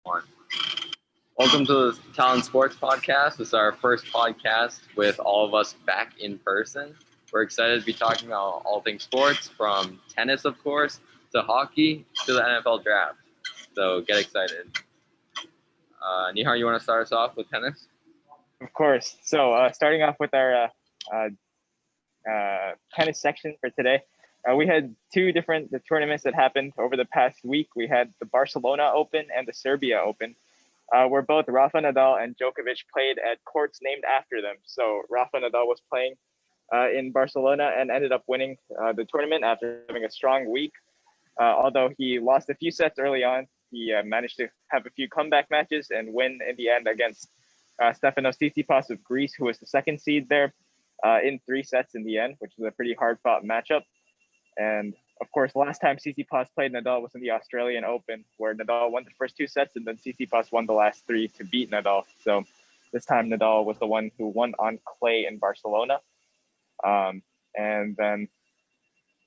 One. Welcome to the Talon Sports Podcast. This is our first podcast with all of us back in person. We're excited to be talking about all things sports, from tennis, of course, to hockey, to the NFL draft. So get excited. Nihar, you want to start us off with tennis? Of course. So starting off with our tennis section for today, we had two different tournaments that happened over the past week. We had the Barcelona Open and the Serbia Open, where both Rafa Nadal and Djokovic played at courts named after them. So Rafa Nadal was playing in Barcelona and ended up winning the tournament after having a strong week. Although he lost a few sets early on, he managed to have a few comeback matches and win in the end against Stefanos Tsitsipas of Greece, who was the second seed there, in 3 sets in the end, which was a pretty hard-fought matchup. And of course, last time Tsitsipas played Nadal was in the Australian Open, where Nadal won the first 2 sets and then Tsitsipas won the last 3 to beat Nadal. So this time Nadal was the one who won on clay in Barcelona. And then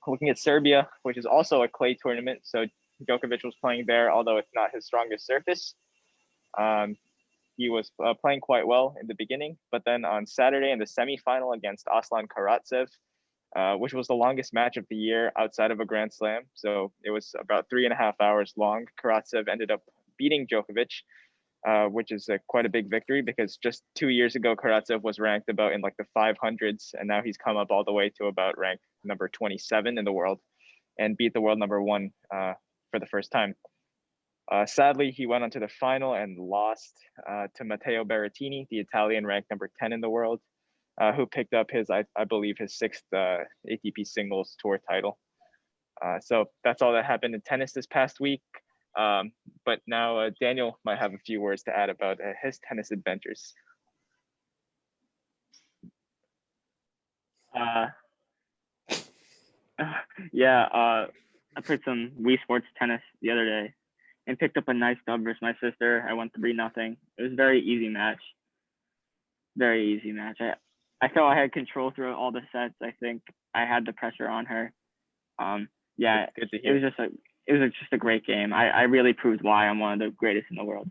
looking at Serbia, which is also a clay tournament, so Djokovic was playing there, although it's not his strongest surface. He was playing quite well in the beginning, but then on Saturday in the semifinal against Aslan Karatsev, which was the longest match of the year outside of a Grand Slam, so it was about 3.5 hours long, Karatsev ended up beating Djokovic, which is quite a big victory because just 2 years ago, Karatsev was ranked about in like the 500s, and now he's come up all the way to about rank number 27 in the world and beat the world number 1 for the first time. Sadly, he went on to the final and lost to Matteo Berrettini, the Italian ranked number 10 in the world, who picked up his, I believe, his 6th ATP singles tour title. So that's all that happened in tennis this past week. But now Daniel might have a few words to add about his tennis adventures. I played some Wii Sports tennis the other day and picked up a nice dub versus my sister. I won 3-0. It was a very easy match. Very easy match. I felt I had control through all the sets. I think I had the pressure on her. Good to hear. It was just a great game. I really proved why I'm one of the greatest in the world.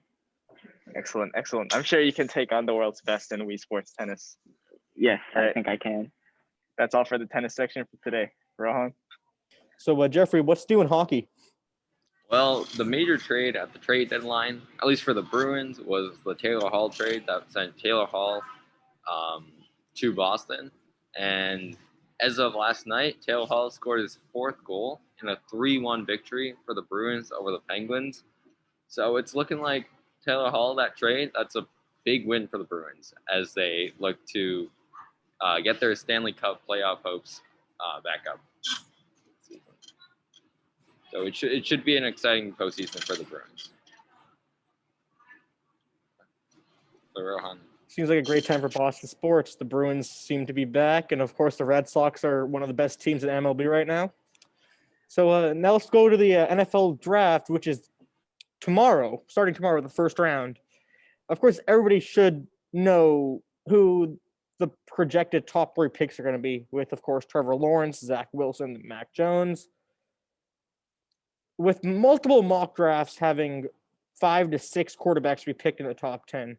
Excellent. I'm sure you can take on the world's best in Wii Sports tennis. Yes, All right. I think I can. That's all for the tennis section for today. Rohan? So, Jeffrey, what's new in hockey? Well, the major trade at the trade deadline, at least for the Bruins, was the Taylor Hall trade that sent Taylor Hall to Boston. And as of last night, Taylor Hall scored his 4th goal in a 3-1 victory for the Bruins over the Penguins. So it's looking like Taylor Hall, that trade, that's a big win for the Bruins as they look to get their Stanley Cup playoff hopes back up. So it should be an exciting postseason for the Bruins. So Rohan. Seems like a great time for Boston sports. The Bruins seem to be back, and of course, the Red Sox are one of the best teams in MLB right now. So now let's go to the NFL draft, which is tomorrow, starting tomorrow, the first round. Of course, everybody should know who the projected top 3 picks are going to be, with, of course, Trevor Lawrence, Zach Wilson, and Mac Jones. With multiple mock drafts having 5 to 6 quarterbacks to be picked in the top 10,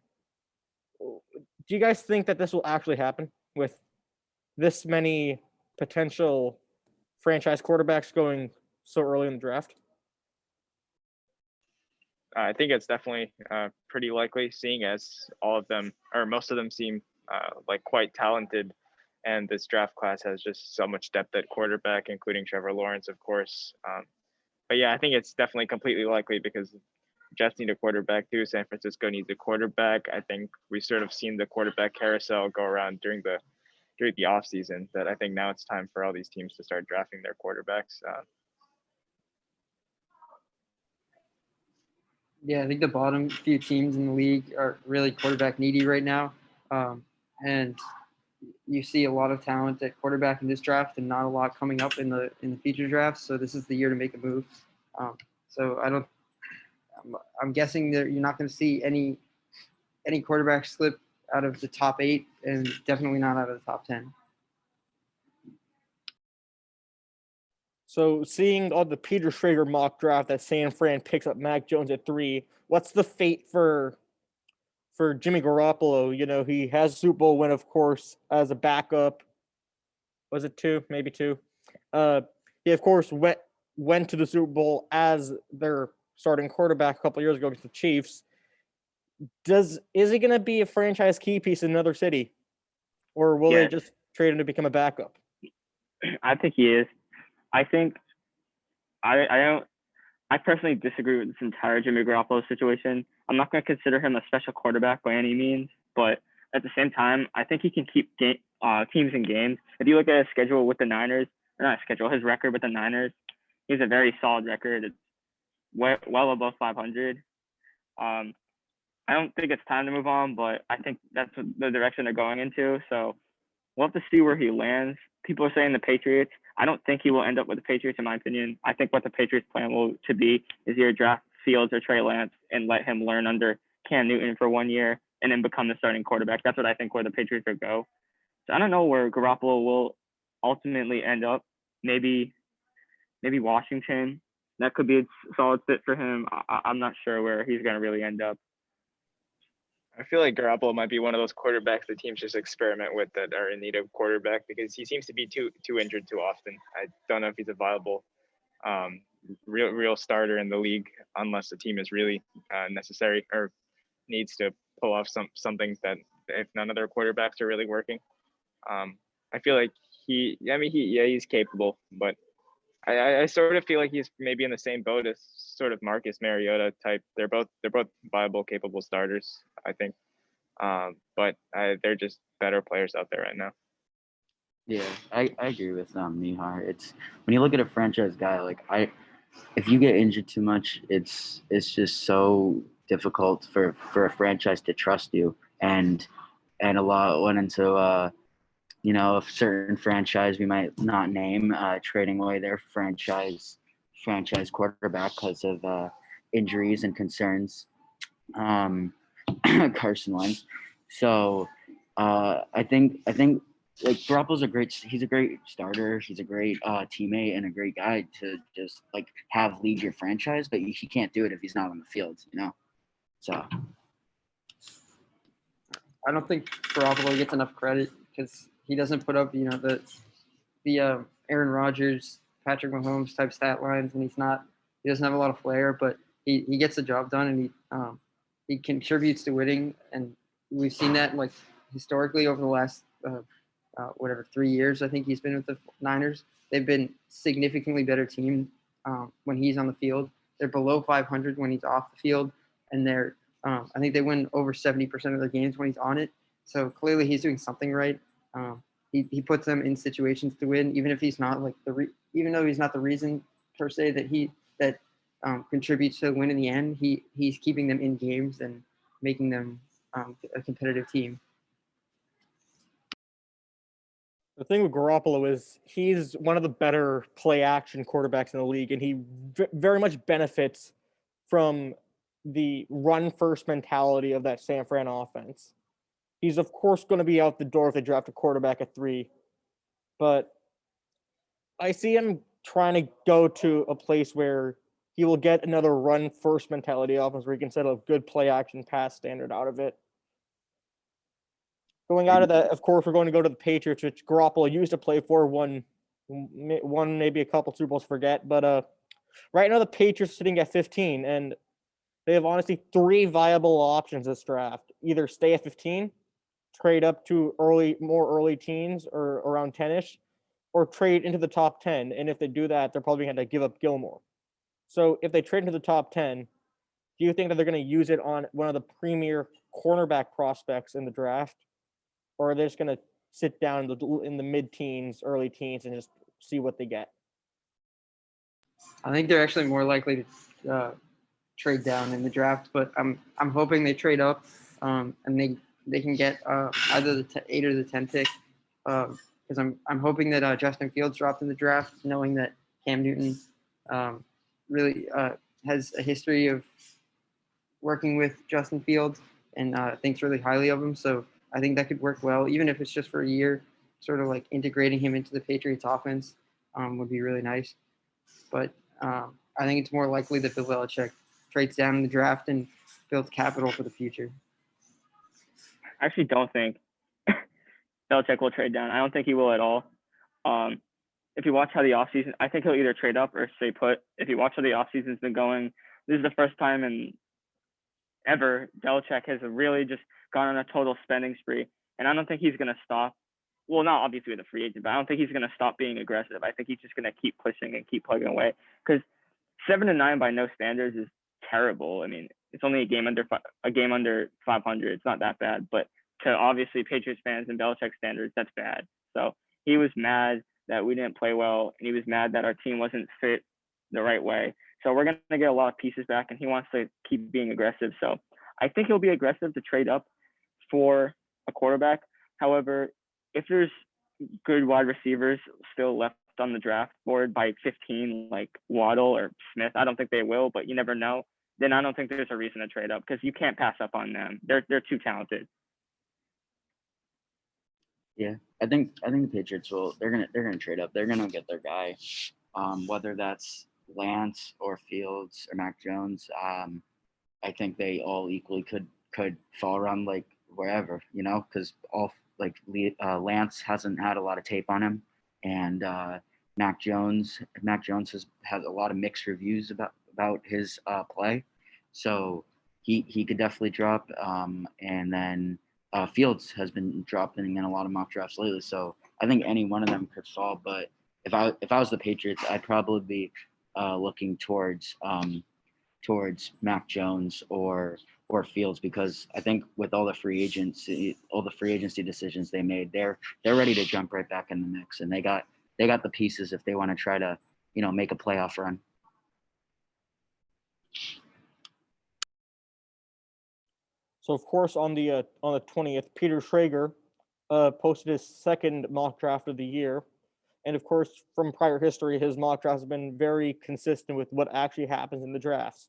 do you guys think that this will actually happen with this many potential franchise quarterbacks going so early in the draft? I think it's definitely pretty likely, seeing as all of them, or most of them, seem like quite talented, and this draft class has just so much depth at quarterback, including Trevor Lawrence, of course. But yeah, I think it's definitely completely likely because Jets need a quarterback too. San Francisco needs a quarterback. I think we've sort of seen the quarterback carousel go around during the offseason, that I think now it's time for all these teams to start drafting their quarterbacks. Yeah, I think the bottom few teams in the league are really quarterback needy right now. And you see a lot of talent at quarterback in this draft and not a lot coming up in the future drafts. So this is the year to make a move. I'm guessing that you're not going to see any quarterback slip out of the top 8 and definitely not out of the top 10. So seeing on the Peter Schrager mock draft that San Fran picks up Mac Jones at 3, what's the fate for Jimmy Garoppolo? You know, he has a Super Bowl win, of course, as a backup. Was it 2? Maybe 2. He of course went to the Super Bowl as their starting quarterback a couple years ago against the Chiefs. Is he going to be a franchise key piece in another city, or will they Yes. just trade him to become a backup? I think he is. I think I personally disagree with this entire Jimmy Garoppolo situation. I'm not going to consider him a special quarterback by any means, but at the same time, I think he can keep teams in games. If you look at his schedule with the Niners, or not schedule, his record with the Niners, he has a very solid record. It's well above 500. I don't think it's time to move on, but I think that's the direction they're going into. So we'll have to see where he lands. People are saying the Patriots. I don't think he will end up with the Patriots, in my opinion. I think what the Patriots' plan to be is either draft Fields or Trey Lance and let him learn under Cam Newton for 1 year and then become the starting quarterback. That's what I think where the Patriots will go. So I don't know where Garoppolo will ultimately end up. Maybe Washington. That could be a solid fit for him. I'm not sure where he's going to really end up. I feel like Garoppolo might be one of those quarterbacks the teams just experiment with that are in need of quarterback because he seems to be too injured too often. I don't know if he's a viable real starter in the league unless the team is really necessary or needs to pull off something that if none of their quarterbacks are really working. I feel like he's capable, but I sort of feel like he's maybe in the same boat as sort of Marcus Mariota type. They're both viable, capable starters, I think. But they're just better players out there right now. Yeah, I agree with Mihar. It's when you look at a franchise guy, if you get injured too much, it's just so difficult for a franchise to trust you. And a lot went into a certain franchise we might not name trading away their franchise quarterback because of injuries and concerns. Carson Wentz. So I think like Garoppolo's he's a great starter. He's a great teammate and a great guy to just have lead your franchise, but he can't do it if he's not on the field, So I don't think Garoppolo gets enough credit because he doesn't put up, the Aaron Rodgers, Patrick Mahomes type stat lines, and he doesn't have a lot of flair, but he gets the job done, and he contributes to winning, and we've seen that historically over the last 3 years. I think he's been with the Niners. They've been significantly better team when he's on the field. They're below 500 when he's off the field, and I think they win over 70% of their games when he's on it. So clearly he's doing something right. He puts them in situations to win, even if he's not even though he's not the reason per se that contributes to the win in the end. He's keeping them in games and making them a competitive team. The thing with Garoppolo is he's one of the better play action quarterbacks in the league, and he very much benefits from the run first mentality of that San Fran offense. He's of course going to be out the door if they draft a quarterback at 3, but I see him trying to go to a place where he will get another run first mentality offense where he can set a good play action pass standard out of it. Going out of that, of course, we're going to go to the Patriots, which Garoppolo used to play for, won maybe a couple Super Bowls, forget. But right now the Patriots are sitting at 15, and they have honestly 3 viable options this draft. Either stay at 15, trade up to more early teens or around 10-ish, or trade into the top 10. And if they do that, they're probably going to give up Gilmore. So if they trade into the top 10, do you think that they're going to use it on one of the premier cornerback prospects in the draft? Or are they just going to sit down in the mid-teens, early teens, and just see what they get? I think they're actually more likely to trade down in the draft, but I'm hoping they trade up and they can get either the 8 or the 10 pick because I'm hoping that Justin Fields dropped in the draft, knowing that Cam Newton really has a history of working with Justin Fields and thinks really highly of him. So I think that could work well, even if it's just for a year. Sort of integrating him into the Patriots offense would be really nice. but I think it's more likely that Bill Belichick trades down in the draft and builds capital for the future. I actually don't think Belichick will trade down. I don't think he will at all. If you watch how the offseason, I think he'll either trade up or stay put. If you watch how the offseason's been going, this is the first time in ever Belichick has really just gone on a total spending spree. And I don't think he's going to stop. Well, not obviously with a free agent, but I don't think he's going to stop being aggressive. I think he's just going to keep pushing and keep plugging away. Because 7-9 by no standards is terrible. I mean, it's only a game under 500. It's not that bad, but to obviously Patriots fans and Belichick standards, that's bad. So he was mad that we didn't play well, and he was mad that our team wasn't fit the right way. So we're going to get a lot of pieces back, and he wants to keep being aggressive. So I think he'll be aggressive to trade up for a quarterback. However, if there's good wide receivers still left on the draft board by 15, like Waddle or Smith, I don't think they will, but you never know. Then I don't think there's a reason to trade up because you can't pass up on them. They're too talented. Yeah, I think the Patriots will. They're gonna trade up. They're gonna get their guy, whether that's Lance or Fields or Mac Jones. I think they all equally could fall around like wherever, because all like Lance hasn't had a lot of tape on him, and Mac Jones has a lot of mixed reviews about his play, so he could definitely drop. And then Fields has been dropping in a lot of mock drafts lately, so I think any one of them could fall. But if I was the Patriots, I'd probably be looking towards Mac Jones or Fields, because I think with all the free agency decisions they made, they're ready to jump right back in the mix, and they got the pieces if they want to try to make a playoff run. So of course on the 20th, Peter Schrager posted his second mock draft of the year, and of course from prior history, his mock drafts have been very consistent with what actually happens in the drafts.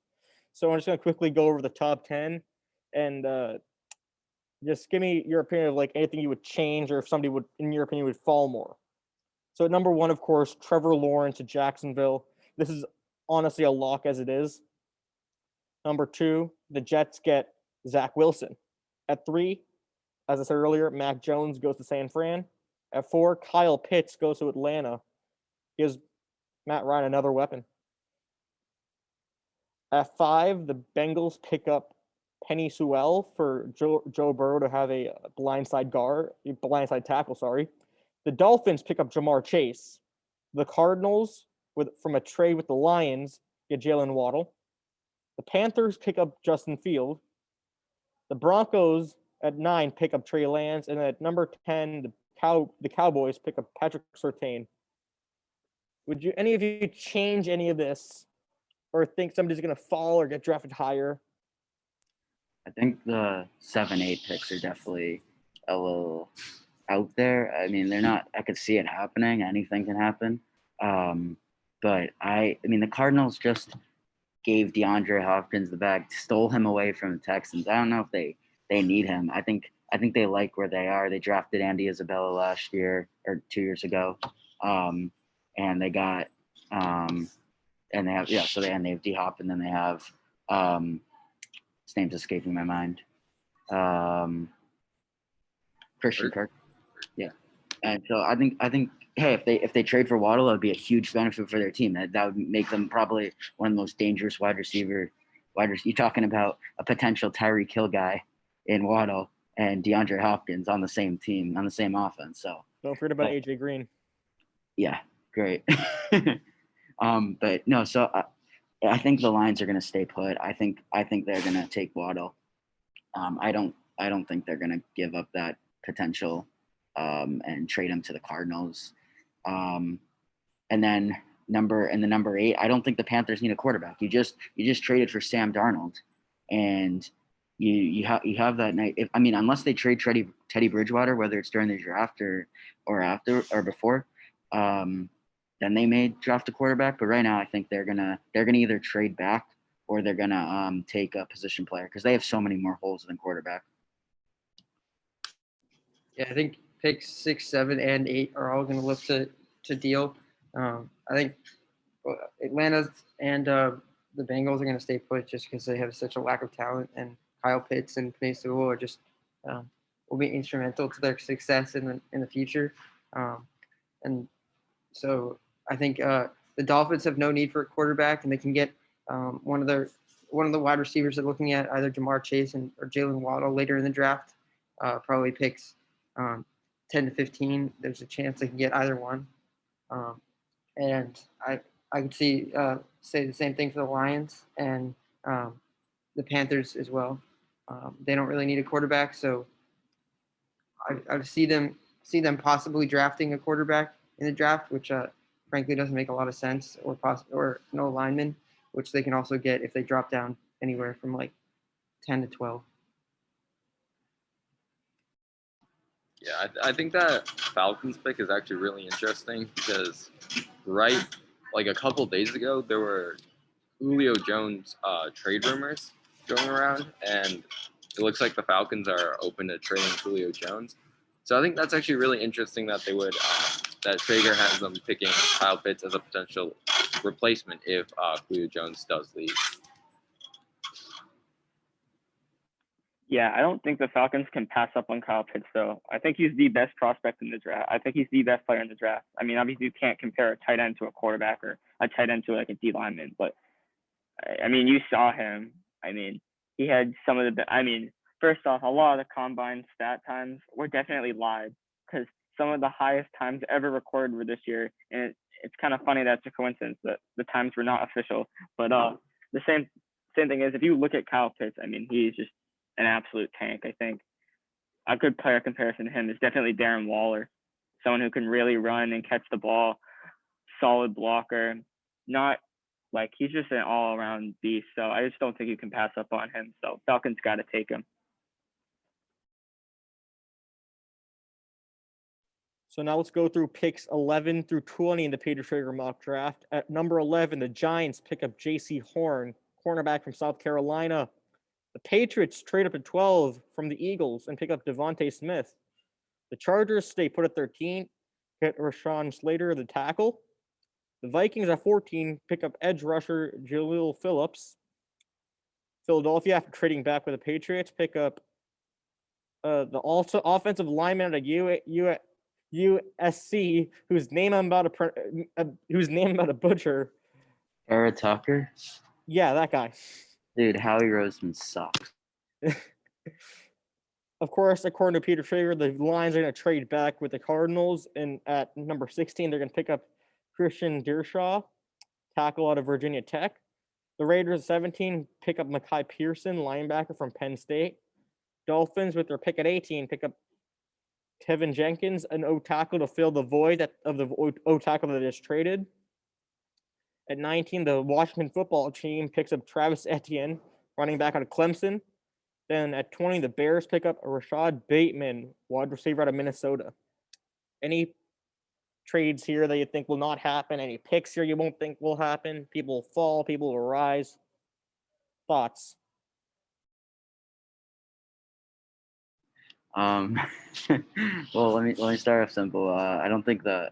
So I'm just going to quickly go over the top 10 and just give me your opinion of like anything you would change, or if somebody would, in your opinion, would fall more. So at number 1, of course, Trevor Lawrence to Jacksonville. This is honestly a lock as it is. Number 2, the Jets get Zach Wilson. At 3, as I said earlier, Mac Jones goes to San Fran. At 4, Kyle Pitts goes to Atlanta. Gives Matt Ryan another weapon. At 5, the Bengals pick up Penny Sewell for Joe Burrow to have a blindside tackle, sorry. The Dolphins pick up Jamar Chase. The Cardinals, from a trade with the Lions, get Jalen Waddle. The Panthers pick up Justin Field. The Broncos at 9 pick up Trey Lance, and at number 10, the Cowboys pick up Patrick Surtain. Would any of you change any of this, or think somebody's going to fall or get drafted higher? I think the 7-8 picks are definitely a little out there. I mean, they're not. I could see it happening. Anything can happen. But I mean, the Cardinals just gave DeAndre Hopkins the bag, stole him away from the Texans. I don't know if they need him. I think they like where they are. They drafted Andy Isabella last year or 2 years ago, and they got and they have they have D Hop, and then they have his name's escaping my mind. Christian Kirk. Yeah. And so I think hey, if they trade for Waddle, that would be a huge benefit for their team. That would make them probably one of the most dangerous wide receiver. You're talking about a potential Tyreek Hill guy in Waddle and DeAndre Hopkins on the same team, on the same offense. So don't forget about AJ Green. Yeah, great. But no, so I think the Lions are going to stay put. I think they're going to take Waddle. I don't think they're going to give up that potential and trade him to the Cardinals. And then number 8, I don't think the Panthers need a quarterback. You just traded for Sam Darnold, and you have that night. Unless they trade Teddy Bridgewater, whether it's during the draft or after or before, then they may draft a quarterback. But right now, I think they're gonna either trade back or they're gonna take a position player, because they have so many more holes than quarterback. Yeah, I think picks 6, 7, and 8 are all going to look to deal. I think Atlanta's and the Bengals are going to stay put just because they have such a lack of talent, and Kyle Pitts and Penei Sewell are just will be instrumental to their success in the future. And so I think the Dolphins have no need for a quarterback, and they can get one of the wide receivers they're looking at, either Jamar Chase or Jalen Waddle later in the draft. Probably picks 10 to 15. There's a chance they can get either one. And I could say the same thing for the Lions and the Panthers as well. They don't really need a quarterback, so I see them possibly drafting a quarterback in the draft, which frankly doesn't make a lot of sense, or no lineman, which they can also get if they drop down anywhere from like 10 to 12. Yeah, I think that Falcons pick is actually really interesting because like a couple days ago, there were Julio Jones trade rumors going around, and it looks like the Falcons are open to trading Julio Jones. So I think that's actually really interesting that they would that Traeger has them picking Kyle Pitts as a potential replacement if Julio Jones does leave. Yeah, I don't think the Falcons can pass up on Kyle Pitts, though. I think he's the best prospect in the draft. I think he's the best player in the draft. I mean, obviously, you can't compare a tight end to a quarterback or a tight end to like a D lineman, but I mean, you saw him. I mean, he had some of the. I mean, first off, a lot of the combine stat times were definitely lied because some of the highest times ever recorded were this year, and it's kind of funny that's a coincidence that the times were not official. But the same thing is, if you look at Kyle Pitts, I mean, he's just an absolute tank. I think a good player comparison to him is definitely Darren Waller, someone who can really run and catch the ball, solid blocker, not like he's just an all-around beast. So I just don't think you can pass up on him. So Falcons got to take him. So now let's go through picks 11 through 20 in the Peter Traeger mock draft. At number 11, the Giants pick up J.C. Horn, cornerback from South Carolina. The Patriots trade up to 12 from the Eagles and pick up Devontae Smith. The Chargers stay put at 13, get Rashawn Slater, the tackle. The Vikings at 14 pick up edge rusher Jaleel Phillips. Philadelphia, after trading back with the Patriots, pick up the also offensive lineman at USC, whose name I'm about to butcher. Era Tucker, Yeah, that guy. dude. Howie Roseman sucks. Of course, according to Peter Traeger, the Lions are going to trade back with the Cardinals, and at number 16, they're going to pick up Christian Dershaw, tackle out of Virginia Tech. The Raiders at 17 pick up Mekhi Pearson, linebacker from Penn State. Dolphins, with their pick at 18, pick up Tevin Jenkins, an O tackle to fill the void of the O tackle that is traded. At 19, the Washington football team picks up Travis Etienne, running back out of Clemson. Then at 20, the Bears pick up Rashad Bateman, wide receiver out of Minnesota. Any trades here that you think will not happen? Any picks here you won't think will happen? People will fall, people will rise. Thoughts? Well, let me start off simple. I don't think the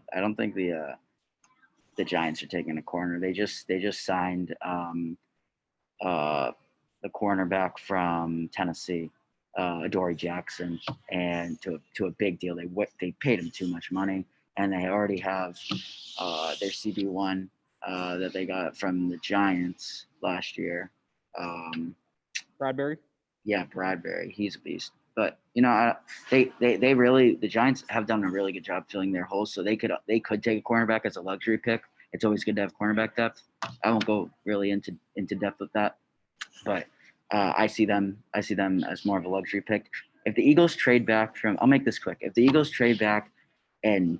Giants are taking a corner. They just signed the cornerback from Tennessee, Adoree Jackson, and to a big deal. They paid him too much money, and they already have their CB1 that they got from the Giants last year. Bradbury? Yeah, Bradbury. He's a beast. But they really, the Giants have done a really good job filling their holes. So they could take a cornerback as a luxury pick. It's always good to have cornerback depth. I won't go really into depth with that, but I see them as more of a luxury pick. If the Eagles trade back I'll make this quick. If the Eagles trade back and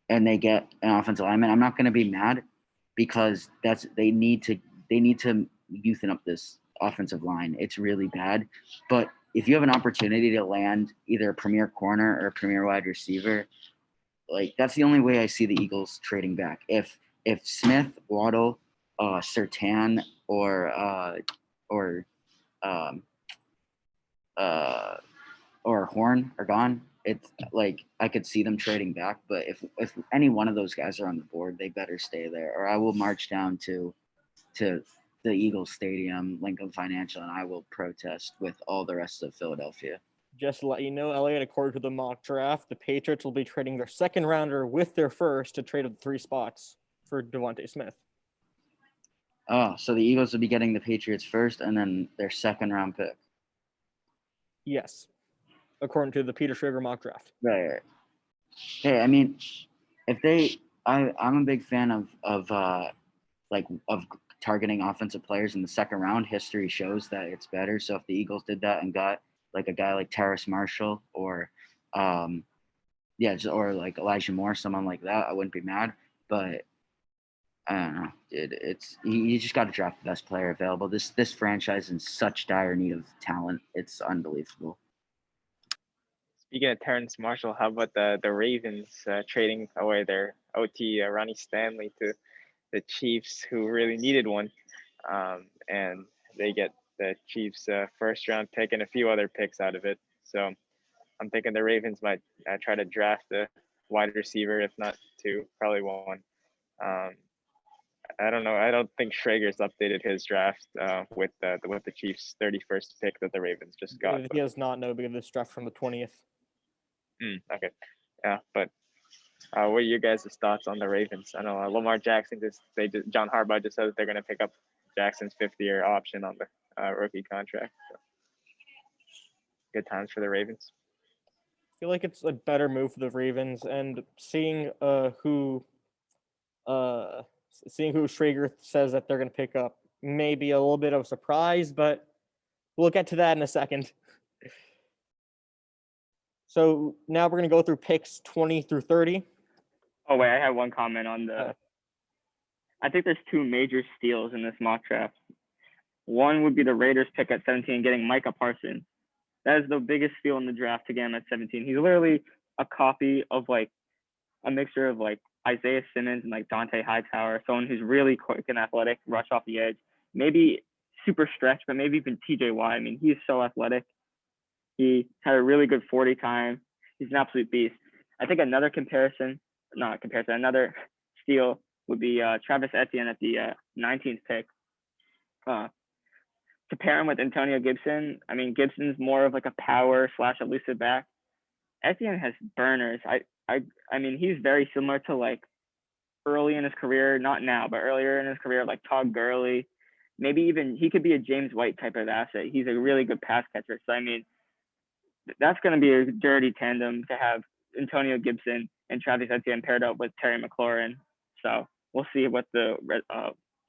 they get an offensive lineman, I'm not going to be mad because they need to youthen up this offensive line. It's really bad, but if you have an opportunity to land either a premier corner or a premier wide receiver, like that's the only way I see the Eagles trading back. If Smith, Waddle, Surtain, or Horn are gone, it's like I could see them trading back, but if any one of those guys are on the board, they better stay there, or I will march down to the Eagles Stadium, Lincoln Financial, and I will protest with all the rest of Philadelphia. Just to let you know, Elliot, according to the mock draft, the Patriots will be trading their second rounder with their first to trade up 3 spots for Devontae Smith. Oh, so the Eagles will be getting the Patriots first and then their second round pick. Yes, according to the Peter Schrager mock draft. Right. Hey, I mean, I'm a big fan of targeting offensive players in the second round. History shows that it's better. So if the Eagles did that and got like a guy like Terrace Marshall or or like Elijah Moore, someone like that, I wouldn't be mad. But I don't know, dude. You just got to draft the best player available. This franchise is in such dire need of talent. It's unbelievable. Speaking of Terrence Marshall, how about the Ravens trading away their OT Ronnie Stanley to the Chiefs, who really needed one, and they get the Chiefs' first round pick and a few other picks out of it. So I'm thinking the Ravens might try to draft a wide receiver, if not 2, probably 1. I don't know. I don't think Schrager's updated his draft with the Chiefs' 31st pick that the Ravens just got. He does not know because of this draft from the 20th. Okay. Yeah, but what are you guys' thoughts on the Ravens? I know Lamar Jackson John Harbaugh just said that they're going to pick up Jackson's 5th-year option on the rookie contract. So good times for the Ravens. I feel like it's a better move for the Ravens, and seeing who Schrager says that they're going to pick up may be a little bit of a surprise, but we'll get to that in a second. So now we're going to go through picks 20 through 30. Oh, wait, I have one comment on the. I think there's 2 major steals in this mock draft. One would be the Raiders pick at 17, getting Micah Parsons. That is the biggest steal in the draft to get him at 17. He's literally a copy of like a mixture of like Isaiah Simmons and like Dante Hightower, someone who's really quick and athletic, rush off the edge. Maybe super stretch, but maybe even TJ Watt. I mean, he is so athletic. He had a really good 40 time. He's an absolute beast. I think another steal would be Travis Etienne at the 19th pick. To pair him with Antonio Gibson, I mean, Gibson's more of like a power / elusive back. Etienne has burners. I mean, he's very similar to like early in his career, not now, but earlier in his career, like Todd Gurley. Maybe even he could be a James White type of asset. He's a really good pass catcher. So, I mean, that's going to be a dirty tandem to have Antonio Gibson and Travis Etienne paired up with Terry McLaurin. So we'll see what the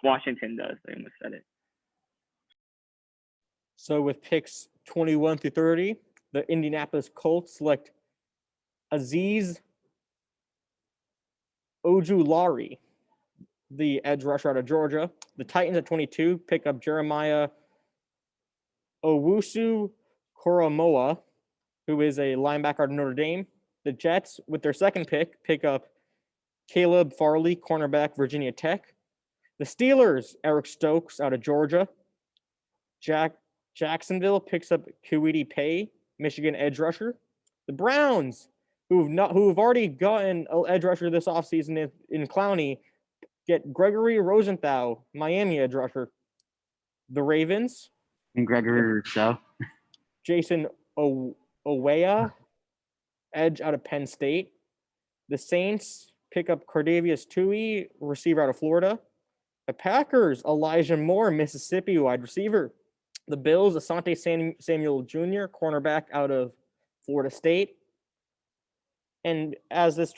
Washington does. I almost said it. So with picks 21 through 30, the Indianapolis Colts select Azeez Ojulari, the edge rusher out of Georgia. The Titans at 22 pick up Jeremiah Owusu Koromoa, who is a linebacker out of Notre Dame. The Jets, with their second pick up Caleb Farley, cornerback, Virginia Tech. The Steelers, Eric Stokes out of Georgia. Jacksonville picks up Kuwiti Pay, Michigan edge rusher. The Browns, who've already gotten an edge rusher this offseason in Clowney, get Gregory Rosenthal, Miami edge rusher. The Ravens, And Gregory Rousseau. Jason Owea, edge out of Penn State. The Saints pick up Cardavius Tui, receiver out of Florida. The Packers, Elijah Moore, Mississippi wide receiver. The Bills, Asante Samuel Jr., cornerback out of Florida State. And as this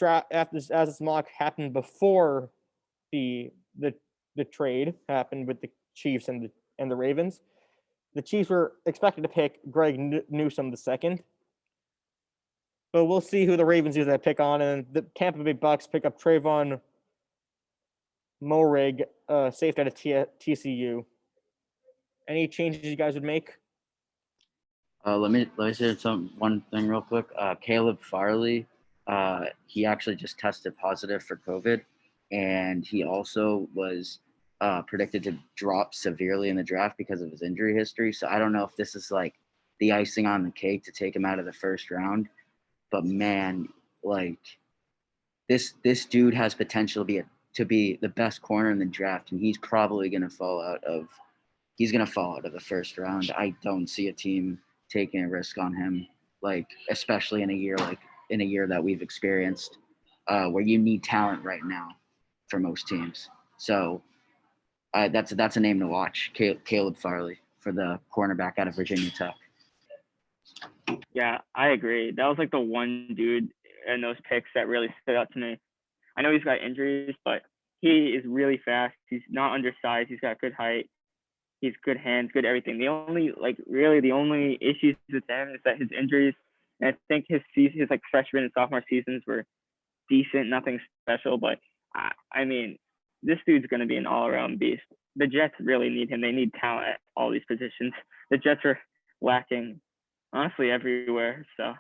mock happened before the trade happened with the Chiefs and the Ravens, the Chiefs were expected to pick Greg Newsome the second. But we'll see who the Ravens use that pick on. And the Tampa Bay Bucks pick up Trayvon Moehrig, safety out of TCU. Any changes you guys would make? Let me say one thing real quick. Caleb Farley, he actually just tested positive for COVID, and he also was predicted to drop severely in the draft because of his injury history. So I don't know if this is like the icing on the cake to take him out of the first round. but man, like this dude has potential to be the best corner in the draft, and he's probably gonna fall out of the first round. I don't see a team taking a risk on him, like especially in a year that we've experienced, where you need talent right now for most teams. So that's a name to watch, Caleb Farley, for the cornerback out of Virginia Tech. Yeah, I agree. That was like the one dude in those picks that really stood out to me. I know he's got injuries, but he is really fast. He's not undersized. He's got good height. He's good hands, good everything. The only issues with him is that his injuries. And I think his like freshman and sophomore seasons were decent, nothing special. But I mean, this dude's going to be an all-around beast. The Jets really need him. They need talent at all these positions. The Jets are lacking, honestly, everywhere. So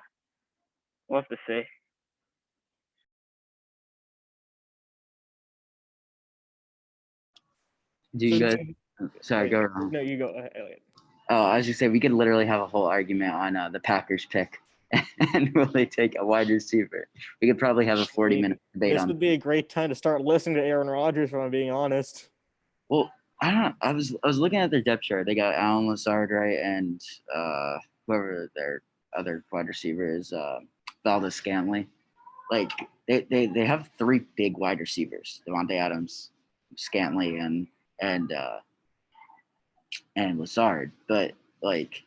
we'll have to see. Do you guys? Sorry, go around. No, you go, Elliot. Oh, I was just saying we could literally have a whole argument on the Packers pick and will they take a wide receiver? We could probably have a 40-minute debate This on. would be a great time to start listening to Aaron Rodgers, if I'm being honest. Well, I don't know. I was looking at their depth chart. They got Alan Lazard, right, and whoever their other wide receiver is, Valdez Scantley. Like they have three big wide receivers: Devontae Adams, Scantley, and Lazard. But like,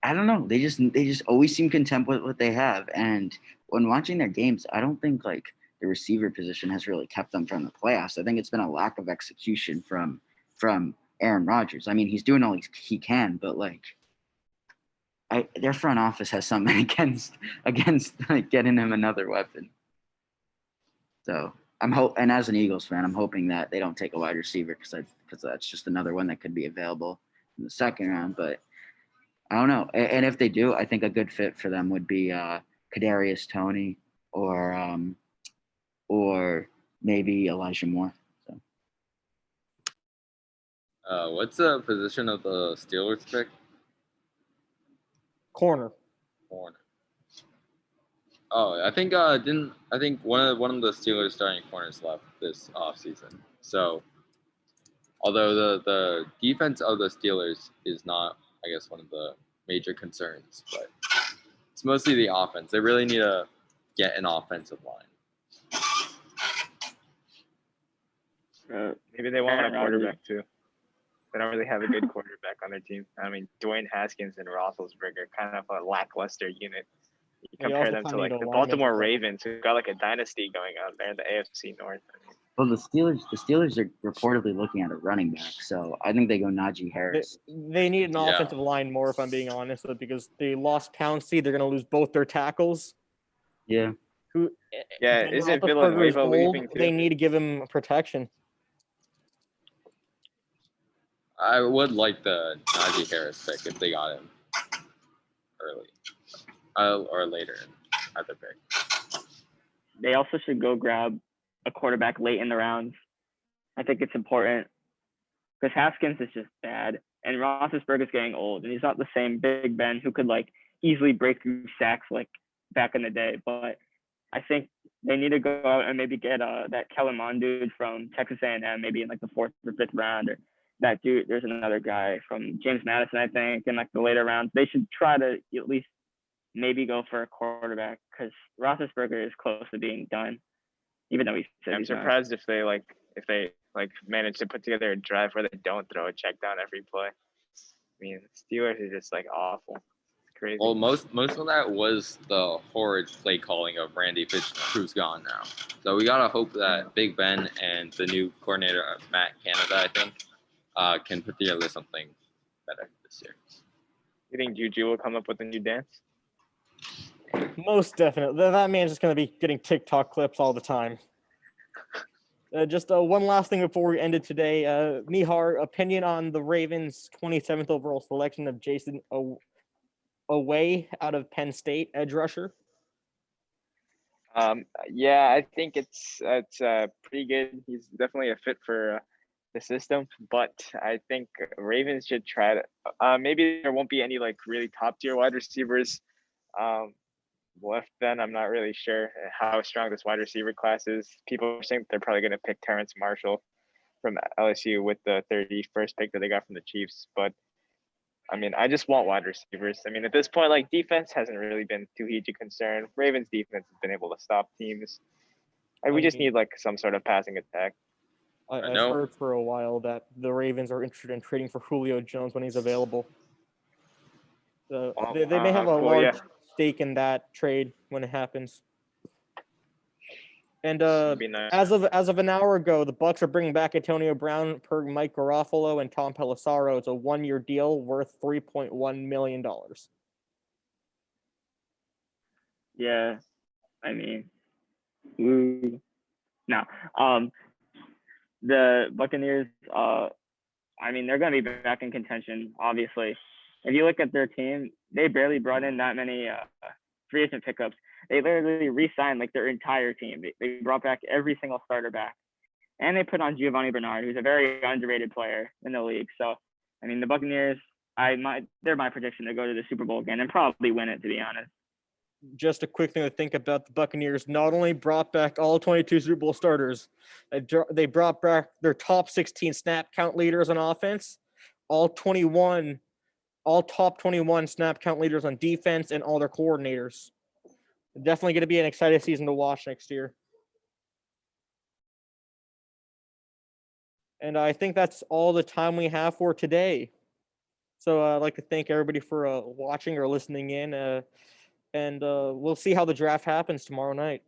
I don't know. They just always seem content with what they have. And when watching their games, I don't think like the receiver position has really kept them from the playoffs. I think it's been a lack of execution from Aaron Rodgers. I mean, he's doing all he can, but like, their front office has something against like getting him another weapon. So and as an Eagles fan, I'm hoping that they don't take a wide receiver because that's just another one that could be available in the second round. But I don't know. And if they do, I think a good fit for them would be Kadarius Toney or maybe Elijah Moore. So. What's the position of the Steelers pick? Corner. Oh, I think one of the Steelers starting corners left this offseason. So, although the defense of the Steelers is not, I guess, one of the major concerns, but it's mostly the offense. They really need to get an offensive line. Maybe they want a quarterback too. They don't really have a good quarterback on their team. I mean, Dwayne Haskins and Roethlisberger, kind of a lackluster unit. You compare them to like the Baltimore Ravens, who got like a dynasty going on there in the AFC North. Well, the Steelers are reportedly looking at a running back, so I think they go Najee Harris. They need an offensive line more, if I'm being honest, because they lost Pouncey. They're going to lose both their tackles. Yeah. Isn't Villanueva leaving too? They need to give him protection. I would like the Najee Harris pick if they got him early or later in either pick. They also should go grab a quarterback late in the rounds. I think it's important because Haskins is just bad, and Roethlisberger's getting old, and he's not the same Big Ben who could like easily break through sacks like back in the day. But I think they need to go out and maybe get that Kellen Mond dude from Texas A&M, maybe in like the 4th or 5th round, or that dude. There's another guy from James Madison, I think, in like the later rounds. They should try to at least maybe go for a quarterback because Roethlisberger is close to being done. Even though I'm surprised if they manage to put together a drive where they don't throw a check down every play. I mean, Steelers are just like awful. It's crazy. Well, most of that was the horrid play calling of Randy Fitz, who's gone now. So we gotta hope that Big Ben and the new coordinator, Matt Canada, I think, can put together something better this year. You think Juju will come up with a new dance? Most definitely. That man's just going to be getting TikTok clips all the time. Just one last thing before we end it today. Nihar, opinion on the Ravens' 27th overall selection of Jason Away out of Penn State, edge rusher? Yeah, I think it's pretty good. He's definitely a fit for the system, but I think Ravens should try to. Maybe there won't be any like really top tier wide receivers. left then. I'm not really sure how strong this wide receiver class is. People think they're probably going to pick Terrence Marshall from LSU with the 31st pick that they got from the Chiefs. But I mean, I just want wide receivers. I mean, at this point, like defense hasn't really been too huge a concern. Ravens defense has been able to stop teams. And we just need like some sort of passing attack. I've know. heard for a while that the Ravens are interested in trading for Julio Jones when he's available. So Oh, they may have a cool, large yeah. stake in that trade when it happens. And It'd be nice. as of an hour ago, the Bucks are bringing back Antonio Brown per Mike Garofalo and Tom Pelissero. It's a 1-year deal worth $3.1 million. Yeah, I mean, ooh. No. The Buccaneers, I mean, they're going to be back in contention, obviously. If you look at their team, they barely brought in that many free agent pickups. They literally re-signed like their entire team. They brought back every single starter back. And they put on Giovanni Bernard, who's a very underrated player in the league. So, I mean, the Buccaneers, they're my prediction to go to the Super Bowl again and probably win it, to be honest. Just a quick thing to think about: the Buccaneers not only brought back all 22 Super Bowl starters, they brought back their top 16 snap count leaders on offense, all top 21 snap count leaders on defense, and all their coordinators. Definitely going to be an exciting season to watch next year. And I think that's all the time we have for today. So I'd like to thank everybody for watching or listening in. And we'll see how the draft happens tomorrow night.